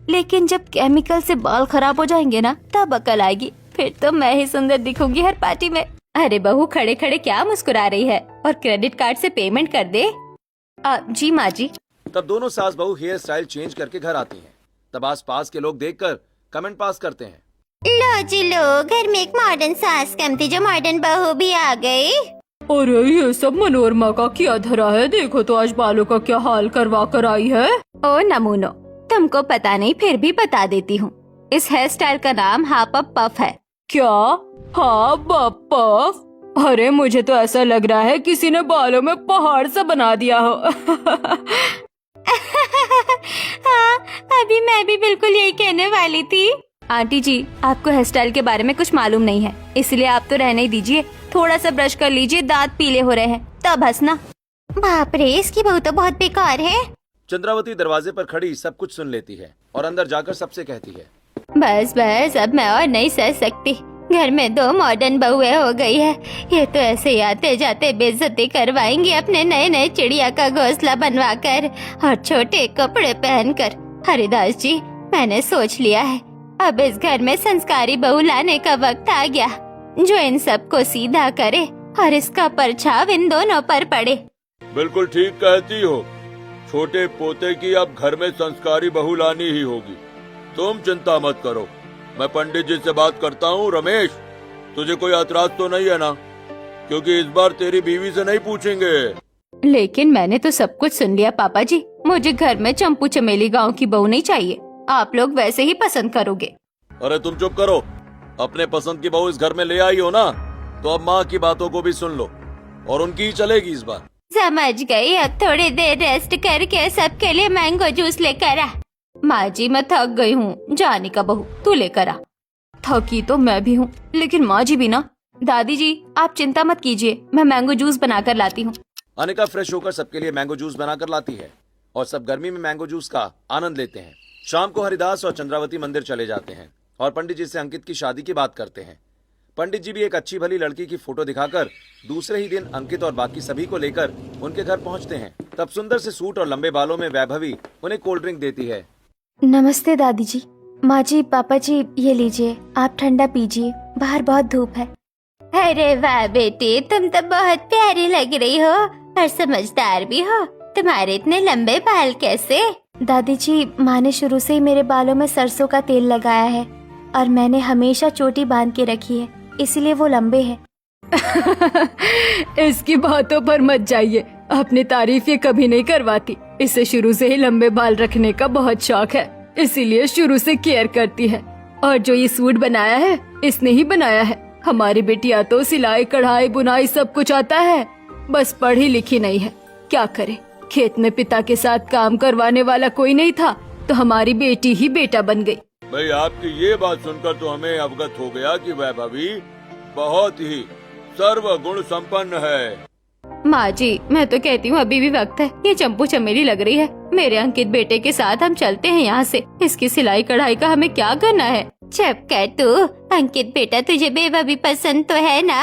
लेकिन जब केमिकल से बाल खराब हो जाएंगे ना तब अकल आएगी। फिर तो मैं ही सुंदर दिखूंगी हर पार्टी में। अरे बहू खड़े खड़े क्या मुस्कुरा रही है, और क्रेडिट कार्ड से पेमेंट कर दे। जी माँ जी। तब दोनों सास बहू हेयर स्टाइल चेंज करके घर आती हैं। तब आस पास के लोग देखकर कमेंट पास करते हैं। लो जी लो, घर में एक मॉडर्न सास कम थी, जो मॉडर्न बहू भी आ गई। अरे ये सब मनोरमा का क्या धरा है, देखो तो आज बालों का क्या हाल करवा कर आई है। ओ नमूनो, तुमको पता नहीं फिर भी बता देती हूँ। इस हेयर स्टाइल का नाम हाफ अप पफ है। क्या हाफ अप पफ? अरे मुझे तो ऐसा लग रहा है किसी ने बालों में पहाड़ सा बना दिया हो। हाँ, अभी मैं भी बिल्कुल यही कहने वाली थी। आंटी जी, आपको हेयर स्टाइल के बारे में कुछ मालूम नहीं है, इसलिए आप तो रहने ही दीजिए। थोड़ा सा ब्रश कर लीजिए, दांत पीले हो रहे हैं, तब हंसना। बाप रे, इसकी बहू तो बहुत बेकार है। चंद्रावती दरवाजे पर खड़ी सब कुछ सुन लेती है और अंदर जाकर सबसे कहती है, बस बस, अब मैं और नहीं सह सकती। घर में 2 मॉडर्न बहुएं हो गई है। ये तो ऐसे ही आते जाते बेइज्जती करवाएंगी अपने नए नए चिड़िया का घोंसला बनवाकर और छोटे कपड़े पहनकर। हरिदास जी, मैंने सोच लिया है, अब इस घर में संस्कारी बहू लाने का वक्त आ गया, जो इन सबको सीधा करे और इसका परछाव इन दोनों पर पड़े। बिल्कुल ठीक कहती हो। छोटे पोते की अब घर में संस्कारी बहू लानी ही होगी। तुम चिंता मत करो, मैं पंडित जी से बात करता हूँ। रमेश, तुझे कोई एतराज तो नहीं है ना? क्योंकि इस बार तेरी बीवी से नहीं पूछेंगे। लेकिन मैंने तो सब कुछ सुन लिया पापा जी। मुझे घर में चंपू चमेली गांव की बहू नहीं चाहिए। आप लोग वैसे ही पसंद करोगे। अरे तुम चुप करो। अपने पसंद की बहू इस घर में ले आई हो ना, तो अब माँ की बातों को भी सुन लो और उनकी ही चलेगी इस बार। समझ गई। अब थोड़ी देर रेस्ट करके सबके लिए मैंगो जूस लेकर आ। माँ जी, मैं थक गई हूँ, जाने का बहू तू लेकर आ। थकी तो मैं भी हूँ, लेकिन माँ जी भी ना। दादी जी, आप चिंता मत कीजिए, मैं मैंगो जूस बनाकर लाती हूँ। अनिका फ्रेश होकर सबके लिए मैंगो जूस बनाकर लाती है और सब गर्मी में मैंगो जूस का आनंद लेते हैं। शाम को हरिदास और चंद्रावती मंदिर चले जाते हैं और पंडित जी से अंकित की शादी की बात करते हैं। पंडित जी भी एक अच्छी भली लड़की की फोटो दिखाकर दूसरे ही दिन अंकित और बाकी सभी को लेकर उनके घर पहुंचते हैं। तब सुंदर से सूट और लंबे बालों में वैभवी उन्हें कोल्ड ड्रिंक देती है। नमस्ते दादी जी। माँ जी, पापा जी, ये लीजिए, आप ठंडा पीजिए, बाहर बहुत धूप है। अरे वाह बेटी, तुम तो बहुत प्यारी लग रही हो और समझदार भी हो। तुम्हारे इतने लंबे बाल कैसे? दादी जी, माँ ने शुरू से ही मेरे बालों में सरसों का तेल लगाया है और मैंने हमेशा चोटी बांध के रखी है, इसलिए वो लंबे हैं। इसकी बातों पर मत जाइए, अपनी तारीफ ये कभी नहीं करवाती। इसे शुरू से ही लंबे बाल रखने का बहुत शौक है, इसीलिए शुरू से केयर करती है। और जो ये सूट बनाया है, इसने ही बनाया है। हमारी बेटिया तो सिलाई कढ़ाई बुनाई सब कुछ आता है, बस पढ़ी लिखी नहीं है। क्या करे, खेत में पिता के साथ काम करवाने वाला कोई नहीं था, तो हमारी बेटी ही बेटा बन गई। भाई, आपकी ये बात सुनकर तो हमें अवगत हो गया कि वैभवी बहुत ही सर्वगुण संपन्न है। माँ जी, मैं तो कहती हूँ अभी भी वक्त है। ये चंपू चमेली लग रही है। मेरे अंकित बेटे के साथ हम चलते हैं यहाँ से। इसकी सिलाई कढ़ाई का हमें क्या करना है? चुप कर तू। अंकित बेटा, तुझे बेबी पसंद तो है ना?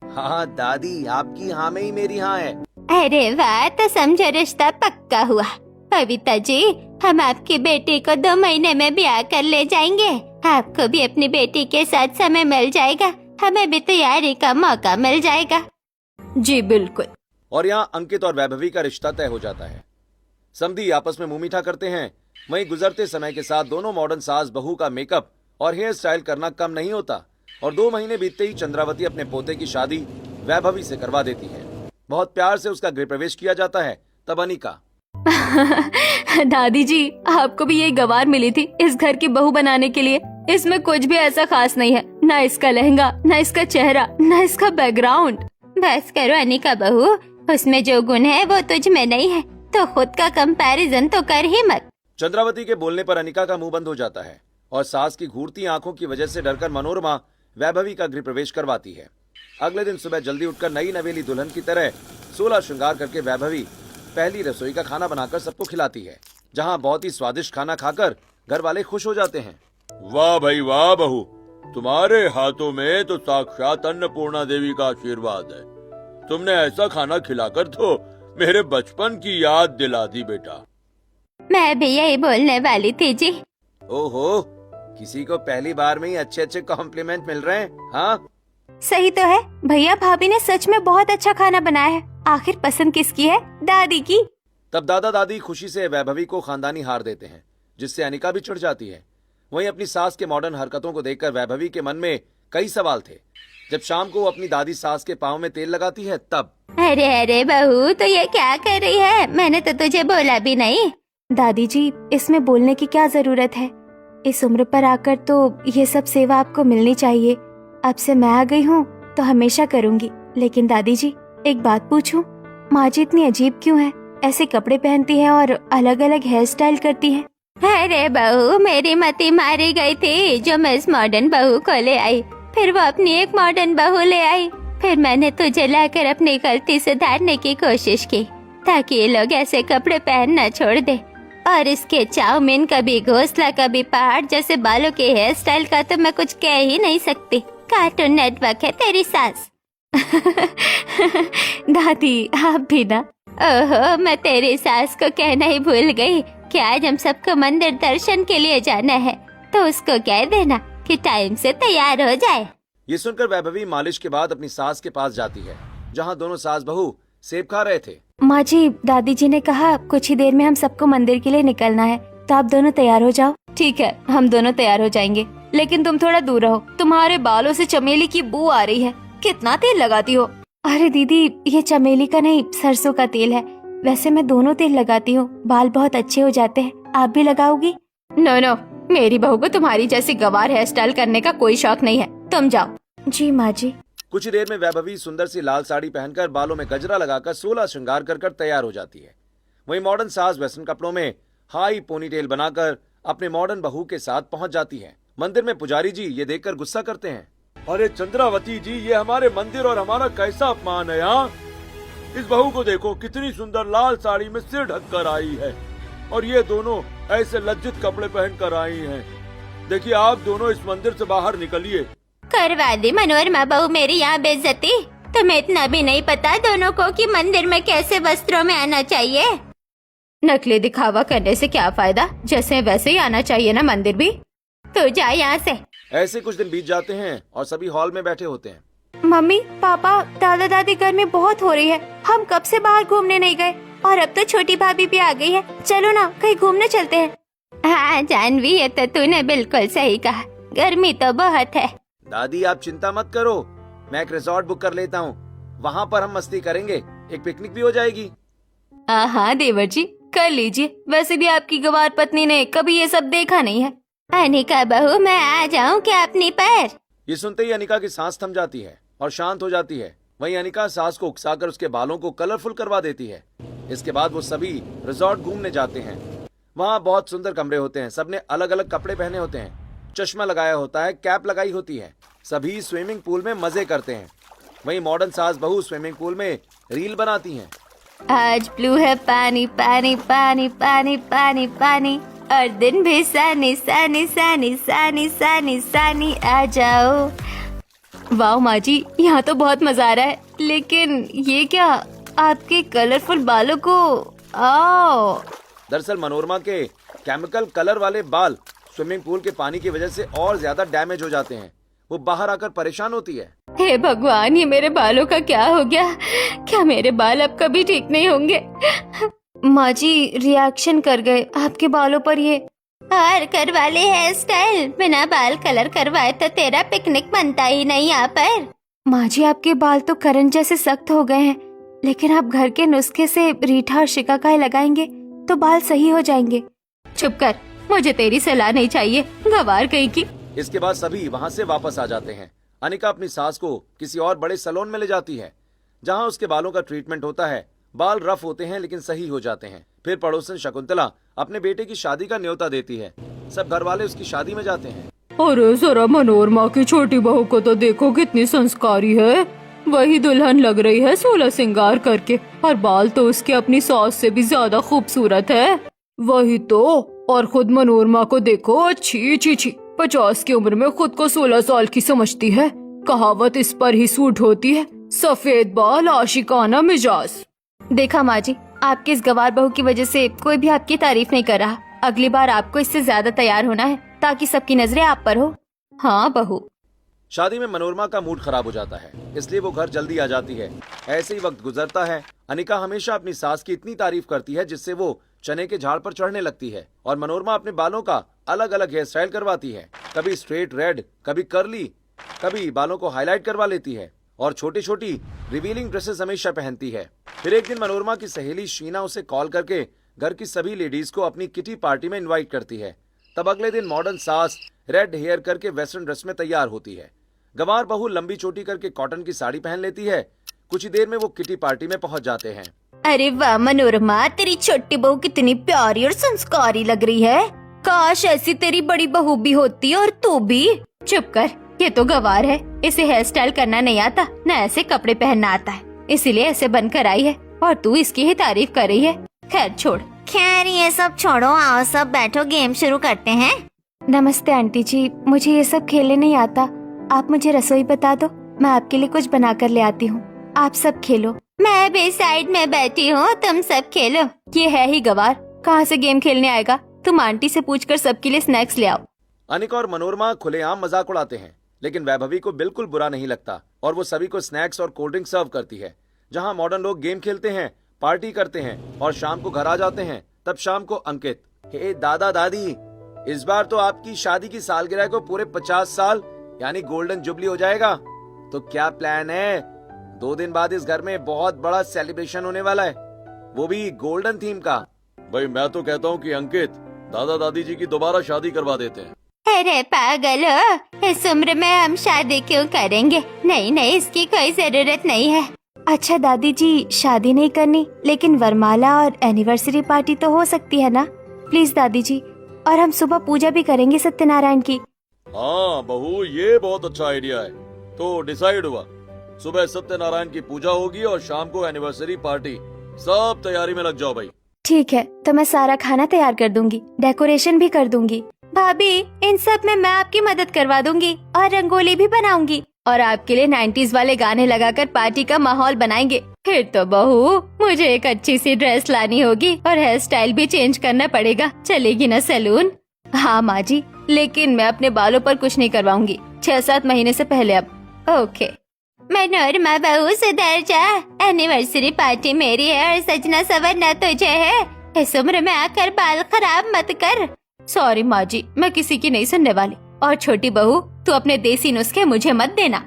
हाँ दादी, आपकी हाँ में ही मेरी हाँ है। अरे वाह, तो समझो रिश्ता पक्का हुआ। पविता जी, हम आपकी बेटी को 2 महीने में ब्याह कर ले जाएंगे। आपको भी अपनी बेटी के साथ समय मिल जाएगा, हमें भी तैयारी का मौका मिल जाएगा। जी बिल्कुल। और यहाँ अंकित और वैभवी का रिश्ता तय हो जाता है। समधी आपस में मुंह मीठा करते हैं। वहीं गुजरते समय के साथ दोनों मॉडर्न सास बहू का मेकअप और हेयर स्टाइल करना कम नहीं होता और 2 महीने बीतते ही चंद्रावती अपने पोते की शादी वैभवी से करवा देती है। बहुत प्यार से उसका गृह प्रवेश किया जाता है। तब अनिका, दादी जी, आपको भी यही गवार मिली थी इस घर की बहू बनाने के लिए। इसमें कुछ भी ऐसा खास नहीं है, ना इसका लहंगा, ना इसका चेहरा, ना इसका बैकग्राउंड। बस करो अनिका बहू, उसमें जो गुण है वो तुझ में नहीं है, तो खुद का कंपैरिजन तो कर ही मत। चंद्रावती के बोलने पर अनिका का मुंह बंद हो जाता है और सास की घूरती आंखों की वजह से डरकर मनोरमा वैभवी का गृह प्रवेश करवाती है। अगले दिन सुबह जल्दी उठकर नई नवेली दुल्हन की तरह 16 श्रृंगार करके वैभवी पहली रसोई का खाना बनाकर सबको खिलाती है, जहां बहुत ही स्वादिष्ट खाना खाकर घर वाले खुश हो जाते हैं। वाह भाई वाह बहू, तुम्हारे हाथों में तो साक्षात अन्नपूर्णा देवी का आशीर्वाद है। तुमने ऐसा खाना खिलाकर तो मेरे बचपन की याद दिला दी बेटा। मैं भी यही बोलने वाली थी जी। ओहो, किसी को पहली बार में ही अच्छे अच्छे कॉम्प्लीमेंट मिल रहे हैं। हाँ, सही तो है भैया, भाभी ने सच में बहुत अच्छा खाना बनाया है। आखिर पसंद किसकी है? दादी की। तब दादा दादी खुशी से वैभवी को खानदानी हार देते हैं, जिससे अनिका भी चिढ़ जाती है। वहीं अपनी सास के मॉडर्न हरकतों को देखकर वैभवी के मन में कई सवाल थे। जब शाम को वो अपनी दादी सास के पाँव में तेल लगाती है तब। अरे अरे बहू, तो ये क्या कर रही है? मैंने तो तुझे बोला भी नहीं। दादी जी, इसमें बोलने की क्या जरूरत है? इस उम्र पर आकर तो ये सब सेवा आपको मिलनी चाहिए। अब से मैं आ गई हूँ तो हमेशा करूँगी। लेकिन दादी जी, एक बात पूछूं? माँ जी इतनी अजीब क्यों है? ऐसे कपड़े पहनती है और अलग अलग हेयर स्टाइल करती है। अरे बहू, मेरी मती मारी गई थी जो मैं इस मॉडर्न बहू को ले आई। फिर वो अपनी एक मॉडर्न बहू ले आई। फिर मैंने तुझे लाकर अपनी गलती सुधारने की कोशिश की, ताकि ये लोग ऐसे कपड़े पहनना छोड़ दे। और इसके चाउमीन, कभी घोंसला, कभी पहाड़ जैसे बालों के हेयर स्टाइल का तो मैं कुछ कह ही नहीं सकती। कार्टून नेटवर्क है तेरी सास। दादी, आप भी ना। ओहो, मैं तेरी सास को कहना ही भूल गई कि आज हम सबको मंदिर दर्शन के लिए जाना है, तो उसको कह देना कि टाइम से तैयार हो जाए। ये सुनकर वैभवी मालिश के बाद अपनी सास के पास जाती है, जहाँ दोनों सास बहू सेब खा रहे थे। माँ जी, दादी जी ने कहा कुछ ही देर में हम सबको मंदिर के लिए निकलना है, तो आप दोनों तैयार हो जाओ। ठीक है, हम दोनों तैयार हो जाएंगे, लेकिन तुम थोड़ा दूर रहो। तुम्हारे बालों से चमेली की बू आ रही है। कितना तेल लगाती हो? अरे दीदी, ये चमेली का नहीं, सरसों का तेल है। वैसे मैं दोनों तेल लगाती हूँ, बाल बहुत अच्छे हो जाते हैं। आप भी लगाओगी? नो नो, मेरी बहू को तुम्हारी जैसी गवार हेयर स्टाइल करने का कोई शौक नहीं है। तुम जाओ। जी माँ जी। कुछ ही देर में वैभवी सुंदर सी लाल साड़ी पहनकर, बालों में गजरा लगाकर, 16 श्रृंगार कर तैयार हो जाती है। वहीं मॉडर्न सास वेस्टर्न कपड़ों में हाई पोनीटेल बनाकर अपने मॉडर्न बहू के साथ पहुंच जाती है। मंदिर में पुजारी जी ये देखकर गुस्सा करते हैं। अरे चंद्रावती जी, ये हमारे मंदिर और हमारा कैसा अपमान है यहाँ। इस बहू को देखो, कितनी सुंदर लाल साड़ी में सिर ढककर आई है, और ये दोनों ऐसे लज्जित कपड़े पहनकर आई हैं। देखिए, आप दोनों इस मंदिर से बाहर निकलिए। करवा दी मनोरमा बहू मेरी यहाँ बेइज्जती। तुम्हें इतना भी नहीं पता दोनों को कि मंदिर में कैसे वस्त्रों में आना चाहिए? नकली दिखावा करने से क्या फायदा? जैसे वैसे ही आना चाहिए ना मंदिर भी। तो जा यहाँ से। ऐसे कुछ दिन बीत जाते हैं और सभी हॉल में बैठे होते हैं। मम्मी, पापा, दादा दादी, गर्मी बहुत हो रही है। हम कब से बाहर घूमने नहीं गए, और अब तो छोटी भाभी भी आ गई है। चलो ना, कहीं घूमने चलते हैं। हाँ जानवी, ये तो तूने बिल्कुल सही कहा। गर्मी तो बहुत है। दादी, आप चिंता मत करो, मैं एक रिजॉर्ट बुक कर लेता हूँ। वहाँ पर हम मस्ती करेंगे, एक पिकनिक भी हो जाएगी। हाँ देवर जी, कर लीजिए। वैसे भी आपकी गवार पत्नी ने कभी ये सब देखा नहीं है। अनिका बहू, मैं आ जाऊँ क्या अपनी पैर? ये सुनते ही अनिका की सांस थम जाती है और शांत हो जाती है। वहीं अनिका सास को उकसाकर उसके बालों को कलरफुल करवा देती है। इसके बाद वो सभी रिजॉर्ट घूमने जाते हैं। वहाँ बहुत सुंदर कमरे होते हैं। सबने अलग अलग कपड़े पहने होते हैं, चश्मा लगाया होता है, कैप लगाई होती है। सभी स्विमिंग पूल में मजे करते हैं। वहीं मॉडर्न सास बहू स्विमिंग पूल में रील बनाती हैं। आज ब्लू है पानी पानी पानी पानी पानी पानी, और दिन भी सानी सानी सानी सानी सानी सानी, आ जाओ। वाह माँ जी, यहाँ तो बहुत मजा आ रहा है। लेकिन ये क्या, आपके कलरफुल बालों को आओ। दरअसल मनोरमा के केमिकल कलर वाले बाल स्विमिंग पूल के पानी की वजह से और ज्यादा डैमेज हो जाते हैं। वो बाहर आकर परेशान होती है। हे भगवान, ये मेरे बालों का क्या हो गया? क्या मेरे बाल अब कभी ठीक नहीं होंगे? माँ जी रिएक्शन कर गए आपके बालों पर ये। और करवा ले हेयर स्टाइल, बिना बाल कलर करवाए तो तेरा पिकनिक बनता ही नहीं यहाँ पर। माँ जी, आपके बाल तो करंट जैसे सख्त हो गए हैं, लेकिन आप घर के नुस्खे से रीठा और शिकाकाई लगाएंगे तो बाल सही हो जाएंगे। चुप कर, मुझे तेरी सलाह नहीं चाहिए, गवार कहीं की। इसके बाद सभी वहाँ से वापस आ जाते हैं। अनिका अपनी सास को किसी और बड़े सैलून में ले जाती है, जहाँ उसके बालों का ट्रीटमेंट होता है। बाल रफ होते हैं लेकिन सही हो जाते हैं। फिर पड़ोसन शकुंतला अपने बेटे की शादी का न्योता देती है। सब घर वाले उसकी शादी में जाते हैं। अरे जरा मनोरमा की छोटी बहू को तो देखो, कितनी संस्कारी है। वही दुल्हन लग रही है 16 श्रृंगार करके, और बाल तो उसके अपनी सास से भी ज्यादा खूबसूरत है। वही तो। और खुद मनोरमा को देखो, छी छी छी, 50 की उम्र में खुद को 16 साल की समझती है। कहावत इस पर ही सूट होती है, सफेद बाल आशिकाना मिजाज। देखा माँ जी, आपकी इस गवार बहू की वजह से कोई भी आपकी तारीफ नहीं कर रहा। अगली बार आपको इससे ज्यादा तैयार होना है ताकि सबकी नजरें आप पर हो। हाँ बहू। शादी में मनोरमा का मूड खराब हो जाता है, इसलिए वो घर जल्दी आ जाती है। ऐसे ही वक्त गुजरता है। अनिका हमेशा अपनी सास की इतनी तारीफ करती है जिससे वो चने के झाड़ पर चढ़ने लगती है और मनोरमा अपने बालों का अलग अलग हेयर स्टाइल करवाती है। कभी स्ट्रेट रेड, कभी कर्ली, कभी बालों को हाईलाइट करवा लेती है और छोटी छोटी रिवीलिंग ड्रेसेस हमेशा पहनती है। फिर एक दिन मनोरमा की सहेली शीना उसे कॉल करके घर की सभी लेडीज को अपनी किटी पार्टी में इनवाइट करती है। तब अगले दिन मॉडर्न सास रेड हेयर करके वेस्टर्न ड्रेस में तैयार होती है। गंवार बहू लंबी चोटी करके कॉटन की साड़ी पहन लेती है। कुछ ही देर में वो किटी पार्टी में पहुंच जाते हैं। अरे वाह मनोरमा, तेरी छोटी बहू कितनी प्यारी और संस्कारी लग रही है। काश ऐसी तेरी बड़ी बहू भी होती और तू भी। चुप कर, ये तो गंवार है, इसे हेयर स्टाइल करना नहीं आता, न ऐसे कपड़े पहनना आता है, इसीलिए ऐसे बनकर आई है और तू इसकी ही तारीफ कर रही है। खैर छोड़। खैर ये सब छोड़ो, आओ सब बैठो, गेम शुरू करते हैं। नमस्ते आंटी जी, मुझे ये सब खेलने नहीं आता, आप मुझे रसोई बता दो, मैं आपके लिए कुछ बना कर ले आती हूँ, आप सब खेलो। मैं भी साइड में बैठी हूँ, तुम सब खेलो। ये है ही गवार, कहाँ से गेम खेलने आएगा, तुम आंटी से पूछकर सबके लिए स्नैक्स ले आओ। अनिका और मनोरमा खुलेआम मजाक उड़ाते हैं, लेकिन वैभवी को बिल्कुल बुरा नहीं लगता और वो सभी को स्नैक्स और कोल्ड ड्रिंक सर्व करती है। जहाँ मॉडर्न लोग गेम खेलते हैं, पार्टी करते हैं और शाम को घर आ जाते हैं, तब शाम को अंकित, हे दादा दादी, इस बार तो आपकी शादी की सालगिरह को पूरे 50 साल यानी गोल्डन जुबली हो जाएगा, तो क्या प्लान है? 2 दिन बाद इस घर में बहुत बड़ा सेलिब्रेशन होने वाला है, वो भी गोल्डन थीम का। भाई मैं तो कहता हूँ कि अंकित दादा दादी जी की दोबारा शादी करवा देते हैं। अरे पागल हो, इस उम्र में हम शादी क्यों करेंगे? नहीं नहीं, इसकी कोई जरूरत नहीं है। अच्छा दादी जी, शादी नहीं करनी, लेकिन वरमाला और एनिवर्सरी पार्टी तो हो सकती है ना? प्लीज दादी जी, और हम सुबह पूजा भी करेंगे सत्यनारायण की। हाँ बहू, ये बहुत अच्छा आइडिया है। तो डिसाइड हुआ, सुबह सत्यनारायण की पूजा होगी और शाम को एनिवर्सरी पार्टी। सब तैयारी में लग जाओ भाई। ठीक है, तो मैं सारा खाना तैयार कर दूंगी, डेकोरेशन भी कर दूंगी। भाभी, इन सब में मैं आपकी मदद करवा दूंगी और रंगोली भी बनाऊंगी और आपके लिए 90s वाले गाने लगाकर पार्टी का माहौल बनाएंगे। फिर तो बहू, मुझे एक अच्छी सी ड्रेस लानी होगी और हेयर स्टाइल भी चेंज करना पड़ेगा। चलेगी ना सैलून? हाँ माँ जी, लेकिन मैं अपने बालों पर कुछ नहीं करवाऊंगी, 6-7 महीने से पहले अब। ओके। मनोरमा बहू सुधर जा, एनिवर्सरी पार्टी मेरी है और सजना सवरना तुझे है। इस उम्र में आकर बाल खराब मत कर। सॉरी माँ जी, मैं किसी की नहीं सुनने वाली। और छोटी बहू, तू अपने देसी नुस्खे मुझे मत देना।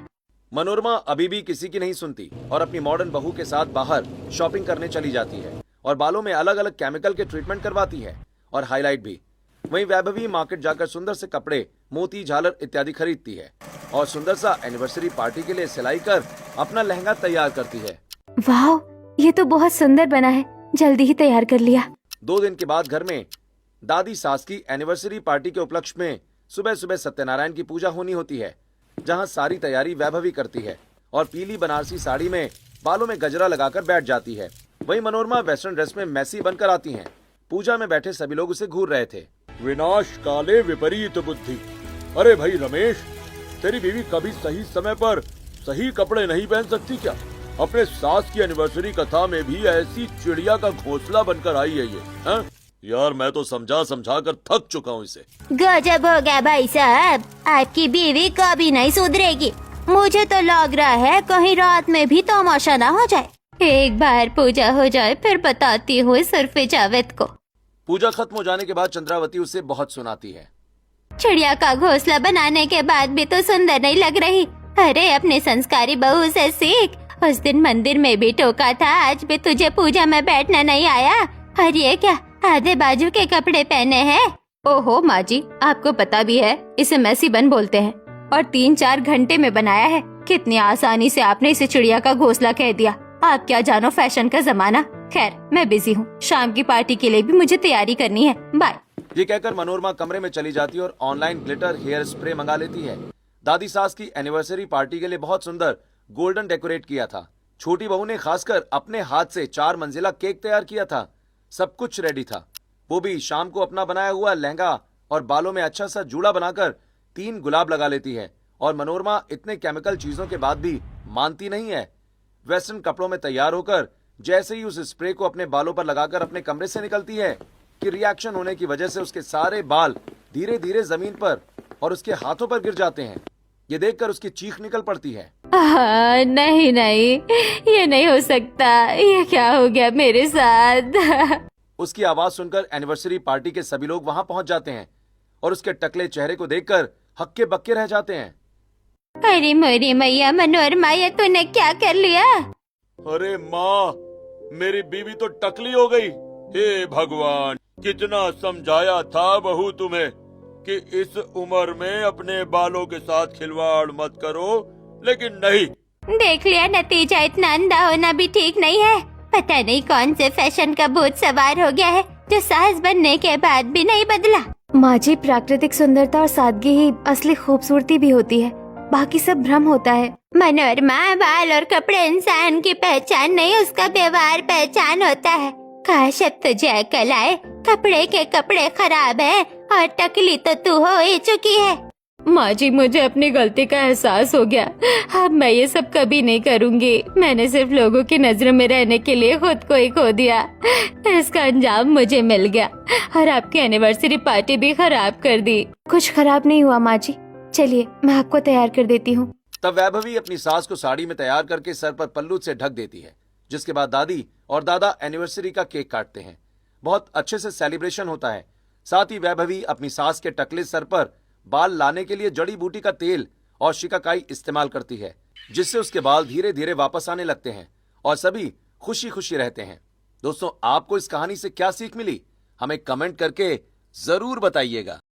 मनोरमा अभी भी किसी की नहीं सुनती और अपनी मॉडर्न बहू के साथ बाहर शॉपिंग करने चली जाती है और बालों में अलग अलग केमिकल के ट्रीटमेंट करवाती है और हाईलाइट भी। वहीं वैभवी मार्केट जाकर सुंदर से कपड़े, मोती, झालर इत्यादि खरीदती है और सुंदर सा एनिवर्सरी पार्टी के लिए सिलाई कर अपना लहंगा तैयार करती है। वाह, ये तो बहुत सुंदर बना है, जल्दी ही तैयार कर लिया। 2 दिन के बाद घर में दादी सास की एनिवर्सरी पार्टी के उपलक्ष्य में सुबह सुबह सत्यनारायण की पूजा होनी होती है, जहां सारी तैयारी वैभवी करती है और पीली बनारसी साड़ी में बालों में गजरा लगाकर बैठ जाती है। वहीं मनोरमा वेस्टर्न ड्रेस में मैसी बनकर आती हैं। पूजा में बैठे सभी लोग उसे घूर रहे थे। विनाश काले विपरीत बुद्धि। अरे भाई रमेश, तेरी बीवी कभी सही समय पर सही कपड़े नहीं पहन सकती क्या? अपने सास की एनिवर्सरी कथा में भी ऐसी चिड़िया का घोंसला बनकर आई है ये, हाँ? यार मैं तो समझा समझा कर थक चुका हूँ इसे। गजब हो गया भाई साहब, आपकी बीवी कभी नहीं सुधरेगी। मुझे तो लग रहा है कहीं रात में भी तमाशा ना हो जाए। एक बार पूजा हो जाए फिर बताती हूँ सुरफे जावेद को। पूजा खत्म हो जाने के बाद चंद्रावती उसे बहुत सुनाती है। चिड़िया का घोंसला बनाने के बाद भी तो सुंदर नहीं लग रही। अरे अपने संस्कारी बहू से सीख, उस दिन मंदिर में भी टोका था, आज भी तुझे पूजा में बैठना नहीं आया। और ये क्या, आधे बाजू के कपड़े पहने हैं? ओहो माँ जी, आपको पता भी है इसे मैसी बन बोलते हैं और 3-4 घंटे में बनाया है। कितनी आसानी से आपने इसे चिड़िया का घोंसला कह दिया। आप क्या जानो फैशन का जमाना। खैर मैं बिजी हूँ, शाम की पार्टी के लिए भी मुझे तैयारी करनी है, बाय। ये कहकर मनोरमा कमरे में चली जाती है और ऑनलाइन ग्लिटर हेयर स्प्रे मंगा लेती है। दादी सास की एनिवर्सरी पार्टी के लिए बहुत सुंदर गोल्डन डेकोरेट किया था। छोटी बहू ने खासकर अपने हाथ से 4 मंजिला केक तैयार किया था। सब कुछ रेडी था। वो भी शाम को अपना बनाया हुआ लहंगा और बालों में अच्छा सा जूड़ा बनाकर 3 गुलाब लगा लेती है। और मनोरमा इतने केमिकल चीजों के बाद भी मानती नहीं है। वेस्टर्न कपड़ों में तैयार होकर जैसे ही उस स्प्रे को अपने बालों पर लगाकर अपने कमरे से निकलती है कि रिएक्शन होने की वजह से उसके सारे बाल धीरे धीरे जमीन पर और उसके हाथों पर गिर जाते हैं। ये देखकर उसकी चीख निकल पड़ती है। नहीं नहीं, ये नहीं हो सकता। ये क्या हो गया मेरे साथ? उसकी आवाज सुनकर एनिवर्सरी पार्टी के सभी लोग वहां पहुंच जाते हैं और उसके टकले चेहरे को देखकर हक्के बक्के रह जाते हैं। अरे मोरी मैया, मनोरमा, ये तूने क्या कर लिया? अरे माँ, मेरी बीवी तो टकली हो गई। हे भगवान, कितना समझाया था बहू तुम्हें कि इस उम्र में अपने बालों के साथ खिलवाड़ मत करो, लेकिन नहीं। देख लिया, नतीजा। इतना अंधा होना भी ठीक नहीं है। पता नहीं कौन से फैशन का भूत सवार हो गया है जो सास बनने के बाद भी नहीं बदला। माँ जी, प्राकृतिक सुंदरता और सादगी ही असली खूबसूरती भी होती है, बाकी सब भ्रम होता है। मनोरमा, बाल और कपड़े इंसान की पहचान नहीं, उसका व्यवहार पहचान होता है। काश अब तुझे अकल आए। कपड़े के कपड़े खराब है और टकली तो तू हो ही चुकी है। माँ जी, मुझे अपनी गलती का एहसास हो गया। अब मैं ये सब कभी नहीं करूँगी। मैंने सिर्फ लोगों की नजरों में रहने के लिए खुद को ही खो दिया। इसका अंजाम मुझे मिल गया और आपकी एनिवर्सरी पार्टी भी खराब कर दी। कुछ खराब नहीं हुआ माँ जी, चलिए मैं आपको तैयार कर देती हूँ। तब वैभवी अपनी सास को साड़ी में तैयार करके सर पर पल्लू से ढक देती है, जिसके बाद दादी और दादा एनिवर्सरी का केक काटते हैं। बहुत अच्छे से सेलिब्रेशन होता है। साथ ही वैभवी अपनी सास के टकले सर पर बाल लाने के लिए जड़ी बूटी का तेल और शिकाकाई इस्तेमाल करती है, जिससे उसके बाल धीरे धीरे वापस आने लगते हैं और सभी खुशी खुशी रहते हैं। दोस्तों, आपको इस कहानी से क्या सीख मिली, हमें कमेंट करके जरूर बताइएगा।